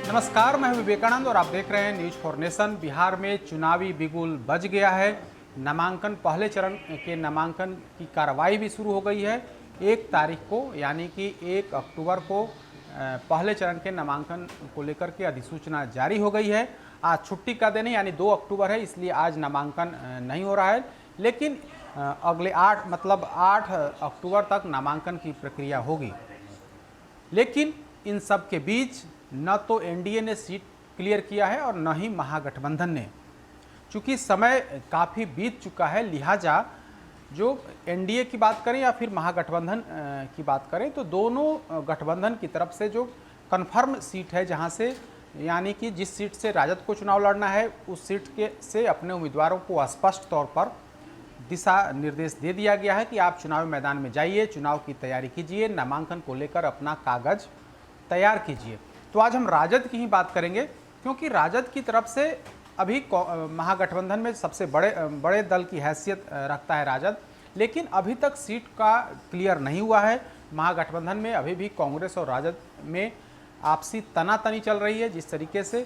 नमस्कार, मैं विवेकानंद और आप देख रहे हैं न्यूज फॉर नेशन। बिहार में चुनावी बिगुल बज गया है। नामांकन पहले चरण के नामांकन की कार्रवाई भी शुरू हो गई है। 1 तारीख को यानी कि 1 अक्टूबर को पहले चरण के नामांकन को लेकर के अधिसूचना जारी हो गई है। आज छुट्टी का दिन है यानी 2 अक्टूबर है, इसलिए आज नामांकन नहीं हो रहा है। लेकिन अगले 8 अक्टूबर तक नामांकन की प्रक्रिया होगी। लेकिन इन सब के बीच न तो एनडीए ने सीट क्लियर किया है और न ही महागठबंधन ने। चूंकि समय काफ़ी बीत चुका है, लिहाजा जो एनडीए की बात करें या फिर महागठबंधन की बात करें तो दोनों गठबंधन की तरफ से जो कन्फर्म सीट है, जहां से यानी कि जिस सीट से राजद को चुनाव लड़ना है, उस सीट के से अपने उम्मीदवारों को स्पष्ट तौर पर दिशा निर्देश दे दिया गया है कि आप चुनावी मैदान में जाइए, चुनाव की तैयारी कीजिए, नामांकन को लेकर अपना कागज तैयार कीजिए। तो आज हम राजद की ही बात करेंगे, क्योंकि राजद की तरफ से अभी महागठबंधन में सबसे बड़े दल की हैसियत रखता है राजद, लेकिन अभी तक सीट का क्लियर नहीं हुआ है। महागठबंधन में अभी भी कांग्रेस और राजद में आपसी तनातनी चल रही है। जिस तरीके से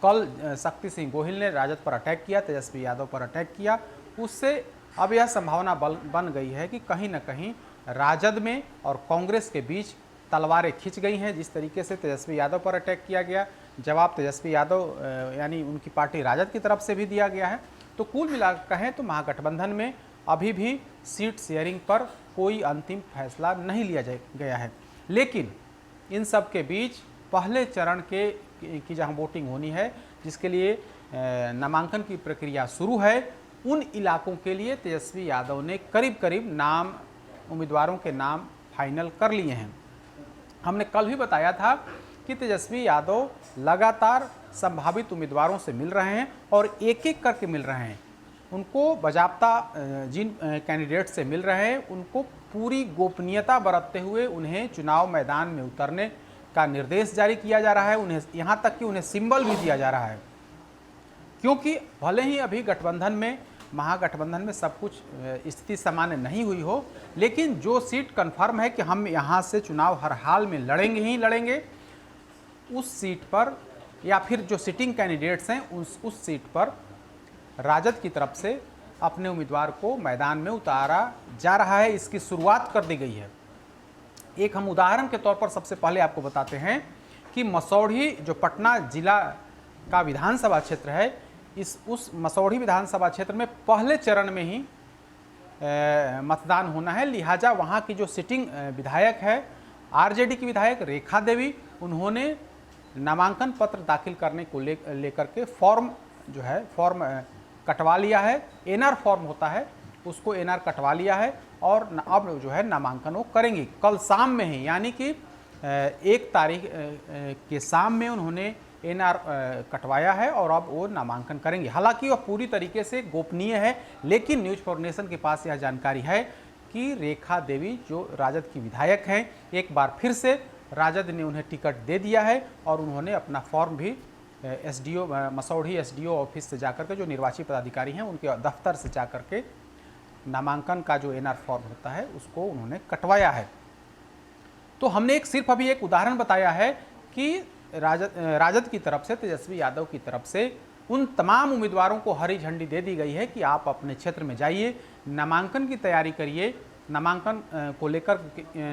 कल शक्ति सिंह गोहिल ने राजद पर अटैक किया, तेजस्वी यादव पर अटैक किया, उससे अब यह संभावना बन गई है कि कहीं ना कहीं राजद में और कांग्रेस के बीच तलवारें खिंच गई हैं। जिस तरीके से तेजस्वी यादव पर अटैक किया गया, जवाब तेजस्वी यादव यानी उनकी पार्टी राजद की तरफ से भी दिया गया है। तो कुल मिलाकर कहें तो महागठबंधन में अभी भी सीट शेयरिंग पर कोई अंतिम फैसला नहीं लिया गया है। लेकिन इन सब के बीच पहले चरण की जहां वोटिंग होनी है, जिसके लिए नामांकन की प्रक्रिया शुरू है, उन इलाकों के लिए तेजस्वी यादव ने करीब उम्मीदवारों के नाम फाइनल कर लिए हैं। हमने कल भी बताया था कि तेजस्वी यादव लगातार संभावित उम्मीदवारों से मिल रहे हैं और एक एक करके मिल रहे हैं। उनको बजाबता जिन कैंडिडेट से मिल रहे हैं, उनको पूरी गोपनीयता बरतते हुए उन्हें चुनाव मैदान में उतरने का निर्देश जारी किया जा रहा है। उन्हें यहाँ तक कि उन्हें सिंबल भी दिया जा रहा है, क्योंकि भले ही अभी महागठबंधन में सब कुछ स्थिति सामान्य नहीं हुई हो, लेकिन जो सीट कन्फर्म है कि हम यहाँ से चुनाव हर हाल में लड़ेंगे ही लड़ेंगे, उस सीट पर या फिर जो सिटिंग कैंडिडेट्स हैं उस सीट पर राजद की तरफ से अपने उम्मीदवार को मैदान में उतारा जा रहा है। इसकी शुरुआत कर दी गई है। एक हम उदाहरण के तौर पर सबसे पहले आपको बताते हैं कि मसौढ़ी जो पटना जिला का विधानसभा क्षेत्र है, उस मसौढ़ी विधानसभा क्षेत्र में पहले चरण में ही मतदान होना है। लिहाजा वहाँ की जो सिटिंग विधायक है, आरजेडी की विधायक रेखा देवी, उन्होंने नामांकन पत्र दाखिल करने को लेकर के फॉर्म कटवा लिया है। एनआर फॉर्म होता है, उसको एनआर कटवा लिया है और अब जो है नामांकन वो करेंगी कल शाम में ही, यानी कि 1 तारीख के शाम में उन्होंने एनआर कटवाया है और अब वो नामांकन करेंगे। हालांकि वह पूरी तरीके से गोपनीय है, लेकिन न्यूज फॉर नेशन के पास यह जानकारी है कि रेखा देवी जो राजद की विधायक हैं, एक बार फिर से राजद ने उन्हें टिकट दे दिया है और उन्होंने अपना फॉर्म भी मसौढ़ी एसडीओ ऑफिस से जाकर के, जो निर्वाची पदाधिकारी हैं उनके दफ्तर से जाकर के नामांकन का जो एनआर फॉर्म होता है उसको उन्होंने कटवाया है। तो हमने सिर्फ अभी एक उदाहरण बताया है कि राजद की तरफ से, तेजस्वी यादव की तरफ से उन तमाम उम्मीदवारों को हरी झंडी दे दी गई है कि आप अपने क्षेत्र में जाइए, नामांकन की तैयारी करिए, नामांकन को लेकर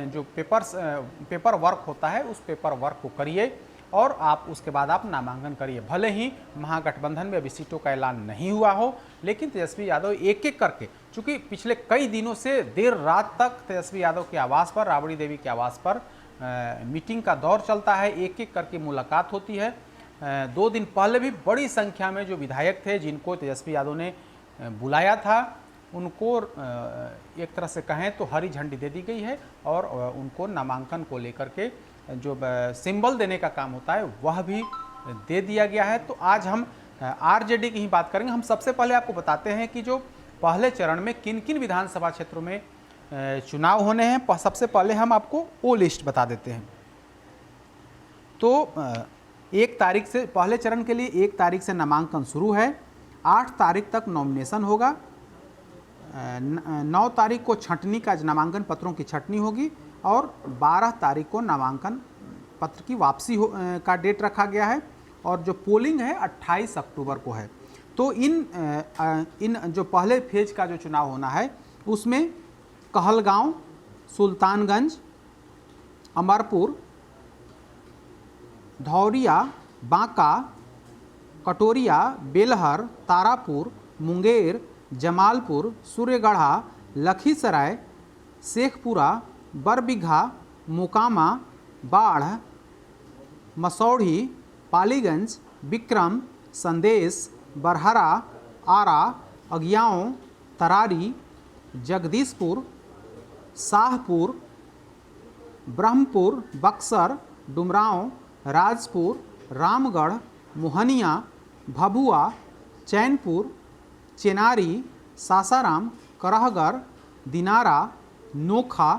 जो पेपर वर्क होता है उस पेपर वर्क को करिए और आप उसके बाद आप नामांकन करिए। भले ही महागठबंधन में अभी सीटों का ऐलान नहीं हुआ हो, लेकिन तेजस्वी यादव एक एक करके, चूंकि पिछले कई दिनों से देर रात तक तेजस्वी यादव के आवास पर, राबड़ी देवी के आवास पर मीटिंग का दौर चलता है, एक एक करके मुलाकात होती है। 2 दिन पहले भी बड़ी संख्या में जो विधायक थे जिनको तेजस्वी यादव ने बुलाया था, उनको एक तरह से कहें तो हरी झंडी दे दी गई है और उनको नामांकन को लेकर के जो सिंबल देने का काम होता है वह भी दे दिया गया है। तो आज हम आरजेडी की ही बात करेंगे। हम सबसे पहले आपको बताते हैं कि जो पहले चरण में किन किन विधानसभा क्षेत्रों में चुनाव होने हैं। सबसे पहले हम आपको वो लिस्ट बता देते हैं। तो 1 तारीख से, पहले चरण के लिए 1 तारीख से नामांकन शुरू है। 8 तारीख तक नॉमिनेशन होगा। 9 तारीख को छंटनी का नामांकन पत्रों की छंटनी होगी और 12 तारीख को नामांकन पत्र की वापसी का डेट रखा गया है और जो पोलिंग है 28 अक्टूबर को है। तो इन जो पहले फेज का जो चुनाव होना है उसमें कहलगांव, सुल्तानगंज, अमरपुर, धौरिया, बांका, कटोरिया, बेलहर, तारापुर, मुंगेर, जमालपुर, सूर्यगढ़ा, लखीसराय, शेखपुरा, बरबीघा, मोकामा, बाढ़, मसौढ़ी, पालीगंज, विक्रम, संदेश, बरहरा, आरा, अगियाओं, तरारी, जगदीशपुर, शाहपुर, ब्रह्मपुर, बक्सर, डुमरांव, राजपुर, रामगढ़, मोहनिया, भभुआ, चैनपुर, चेनारी, सासाराम, करहगर, दिनारा, नोखा,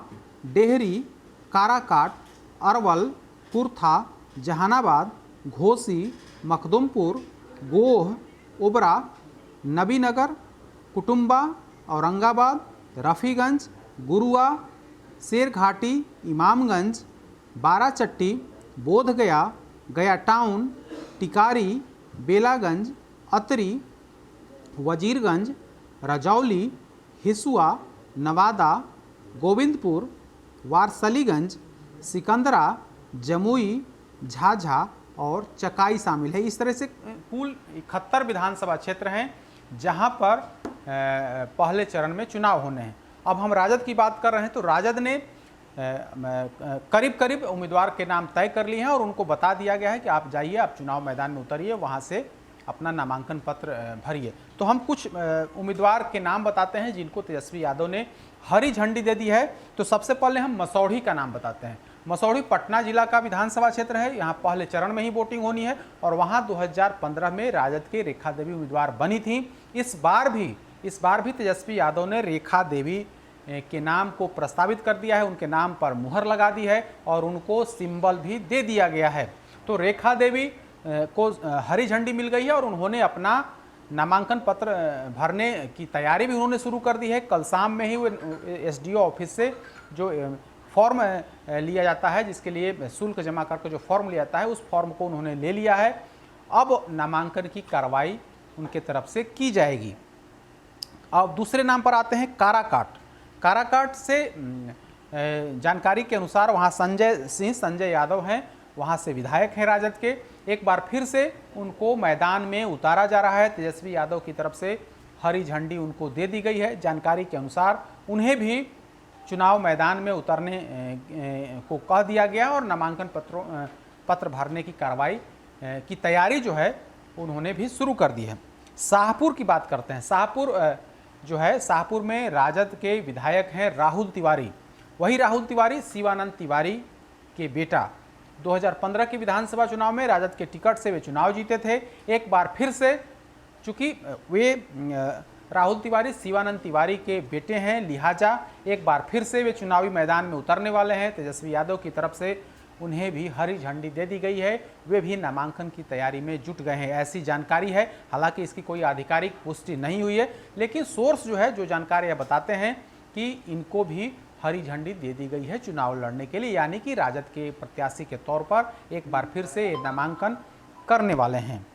डेहरी, काराकाट, अरवल, कुर्था, जहानाबाद, घोसी, मखदुमपुर, गोह, ओबरा, नबीनगर, कुटुम्बा, औरंगाबाद, रफ़ीगंज, गुरुआ, शेरघाटी, इमामगंज, बाराचट्टी, बोधगया, गया टाउन, टिकारी, बेलागंज, अतरी, वजीरगंज, रजौली, हिसुआ, नवादा, गोविंदपुर, वारसलीगंज, सिकंदरा, जमुई, झाझा और चकाई शामिल है। इस तरह से कुल 71 विधानसभा क्षेत्र हैं जहां पर पहले चरण में चुनाव होने हैं। अब हम राजद की बात कर रहे हैं तो राजद ने करीब करीब उम्मीदवार के नाम तय कर लिए हैं और उनको बता दिया गया है कि आप जाइए, आप चुनाव मैदान में उतरिए, वहां से अपना नामांकन पत्र भरिए। तो हम कुछ उम्मीदवार के नाम बताते हैं जिनको तेजस्वी यादव ने हरी झंडी दे दी है। तो सबसे पहले हम मसौढ़ी का नाम बताते हैं। मसौढ़ी पटना जिला का विधानसभा क्षेत्र है। यहाँ पहले चरण में ही वोटिंग होनी है और वहाँ 2015 में राजद के रेखा देवी उम्मीदवार बनी थी। इस बार भी तेजस्वी यादव ने रेखा देवी के नाम को प्रस्तावित कर दिया है, उनके नाम पर मुहर लगा दी है और उनको सिंबल भी दे दिया गया है। तो रेखा देवी को हरी झंडी मिल गई है और उन्होंने अपना नामांकन पत्र भरने की तैयारी भी उन्होंने शुरू कर दी है। कल शाम में ही वो एसडीओ ऑफिस से जो फॉर्म लिया जाता है, जिसके लिए शुल्क जमा करके जो फॉर्म लिया जाता है, उस फॉर्म को उन्होंने ले लिया है। अब नामांकन की कार्रवाई उनके तरफ से की जाएगी। अब दूसरे नाम पर आते हैं काराकाट से जानकारी के अनुसार वहाँ संजय यादव हैं, वहाँ से विधायक हैं राजद के। एक बार फिर से उनको मैदान में उतारा जा रहा है। तेजस्वी यादव की तरफ से हरी झंडी उनको दे दी गई है। जानकारी के अनुसार उन्हें भी चुनाव मैदान में उतरने को कह दिया गया और नामांकन पत्र भरने की कार्रवाई की तैयारी जो है उन्होंने भी शुरू कर दी है। शाहपुर की बात करते हैं। शाहपुर में राजद के विधायक हैं राहुल तिवारी। वही राहुल तिवारी शिवानंद तिवारी के बेटा। 2015 के विधानसभा चुनाव में राजद के टिकट से वे चुनाव जीते थे। एक बार फिर से, चूंकि वे राहुल तिवारी शिवानंद तिवारी के बेटे हैं, लिहाजा एक बार फिर से वे चुनावी मैदान में उतरने वाले हैं। तेजस्वी यादव की तरफ से उन्हें भी हरी झंडी दे दी गई है। वे भी नामांकन की तैयारी में जुट गए हैं, ऐसी जानकारी है। हालांकि इसकी कोई आधिकारिक पुष्टि नहीं हुई है, लेकिन सोर्स जो जानकारी बताते हैं कि इनको भी हरी झंडी दे दी गई है चुनाव लड़ने के लिए, यानी कि राजद के प्रत्याशी के तौर पर एक बार फिर से नामांकन करने वाले हैं।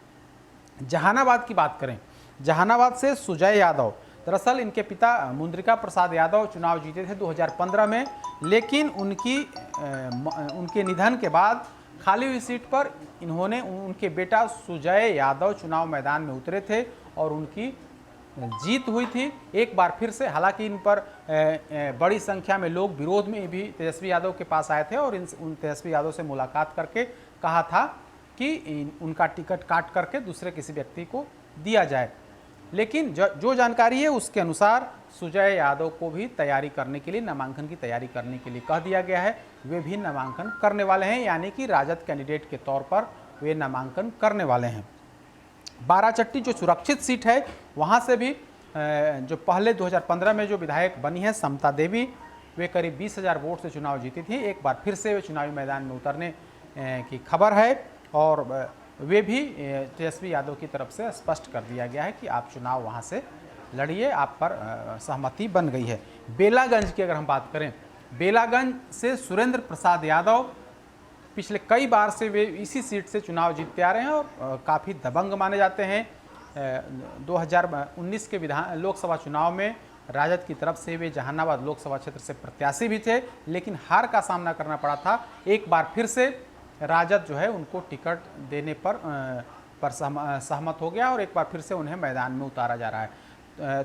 जहानाबाद की बात करें, जहानाबाद से सुजय यादव, दरअसल इनके पिता मुंद्रिका प्रसाद यादव चुनाव जीते थे 2015 में, लेकिन उनके निधन के बाद खाली हुई सीट पर उनके बेटा सुजय यादव चुनाव मैदान में उतरे थे और उनकी जीत हुई थी। एक बार फिर से, हालांकि इन पर बड़ी संख्या में लोग विरोध में भी तेजस्वी यादव के पास आए थे और उन तेजस्वी यादव से मुलाकात करके कहा था कि उनका टिकट काट करके दूसरे किसी व्यक्ति को दिया जाए। लेकिन जो जानकारी है उसके अनुसार सुजय यादव को भी तैयारी करने के लिए, नामांकन की तैयारी करने के लिए कह दिया गया है। वे भी नामांकन करने वाले हैं, यानी कि राजद कैंडिडेट के तौर पर वे नामांकन करने वाले हैं। बाराचट्टी जो सुरक्षित सीट है, वहाँ से भी जो पहले 2015 में जो विधायक बनी है समता देवी, वे करीब 20,000 वोट से चुनाव जीती थी। एक बार फिर से वे चुनावी मैदान में उतरने की खबर है और वे भी तेजस्वी यादव की तरफ से स्पष्ट कर दिया गया है कि आप चुनाव वहां से लड़िए, आप पर सहमति बन गई है। बेलागंज की अगर हम बात करें, बेलागंज से सुरेंद्र प्रसाद यादव पिछले कई बार से वे इसी सीट से चुनाव जीतते आ रहे हैं और काफ़ी दबंग माने जाते हैं। 2019 के लोकसभा चुनाव में राजद की तरफ से वे जहानाबाद लोकसभा क्षेत्र से प्रत्याशी भी थे, लेकिन हार का सामना करना पड़ा था। एक बार फिर से राजद जो है उनको टिकट देने पर सहमत हो गया और एक बार फिर से उन्हें मैदान में उतारा जा रहा है।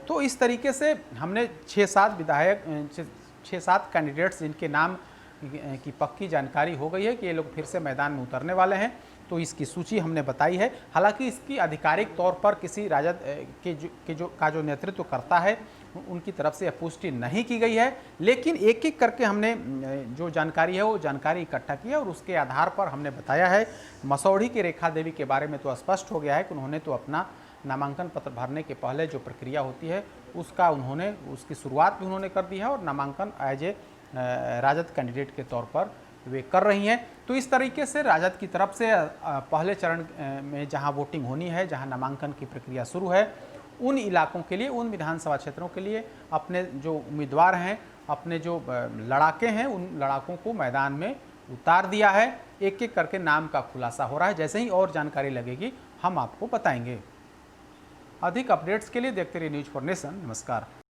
तो इस तरीके से हमने 6-7 कैंडिडेट्स जिनके नाम की पक्की जानकारी हो गई है कि ये लोग फिर से मैदान में उतरने वाले हैं, तो इसकी सूची हमने बताई है। हालांकि इसकी आधिकारिक तौर पर किसी राजद का जो नेतृत्व करता है उनकी तरफ से पुष्टि नहीं की गई है, लेकिन एक एक करके हमने जो जानकारी है वो जानकारी इकट्ठा की है और उसके आधार पर हमने बताया है। मसौढ़ी की रेखा देवी के बारे में तो स्पष्ट हो गया है कि उन्होंने तो अपना नामांकन पत्र भरने के पहले जो प्रक्रिया होती है उसकी शुरुआत भी उन्होंने कर दी है और नामांकन एज ए राजद कैंडिडेट के तौर पर वे कर रही हैं। तो इस तरीके से राजद की तरफ से पहले चरण में जहां वोटिंग होनी है, जहां नामांकन की प्रक्रिया शुरू है, उन इलाकों के लिए, उन विधानसभा क्षेत्रों के लिए अपने जो उम्मीदवार हैं, अपने जो लड़ाके हैं, उन लड़ाकों को मैदान में उतार दिया है। एक एक करके नाम का खुलासा हो रहा है। जैसे ही और जानकारी लगेगी हम आपको बताएंगे। अधिक अपडेट्स के लिए देखते रहिए न्यूज़ फॉर नेशन। नमस्कार।